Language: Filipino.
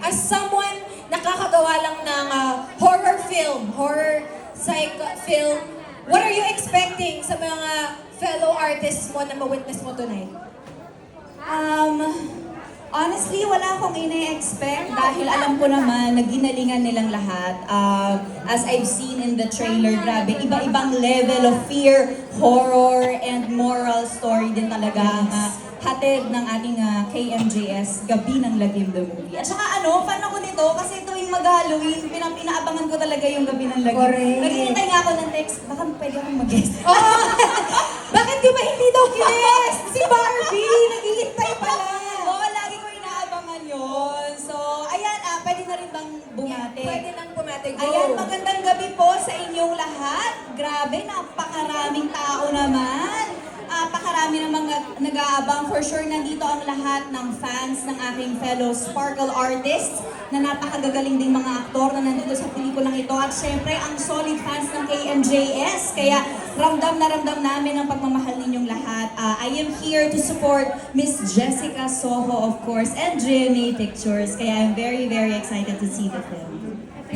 as someone nakakagawa lang ng horror film, horror psych film, what are you expecting sa mga fellow artists mo na ma-witness mo tonight? Honestly, wala akong ina-expect dahil alam ko naman na ginalingan nilang lahat. As I've seen in the trailer, grabe, iba-ibang level of fear, horror, and moral story din talaga ang hatid ng ating KMJS, Gabi ng Lagim the Movie. At saka fan ako nito kasi tuwing mag-Halloween, pinaabangan ko talaga yung Gabi ng Lagim. Correct. Naghihintay nga ako ng text, baka pwede akong mag-guest. Bakit di ba hindi daw guest? Si Barbie, naghihintay pala. Oo, lagi ko inaabangan yun. So, ayan, pwede na rin bang bumati? Pwede nang pumatig. Ayan, magandang gabi po sa inyong lahat. Grabe, napakaraming tao naman. Napakarami namang nag-aabang. For sure, nandito ang lahat ng fans ng aking fellow Sparkle artists na napakagagaling ding mga aktor na nandito sa pelikulang ito. At syempre, ang solid fans ng KMJS. Kaya ramdam na ramdam namin ang pagmamahal ninyong lahat. I am here to support Miss Jessica Soho, of course, and GMA Pictures. Kaya I'm very, very excited to see the film.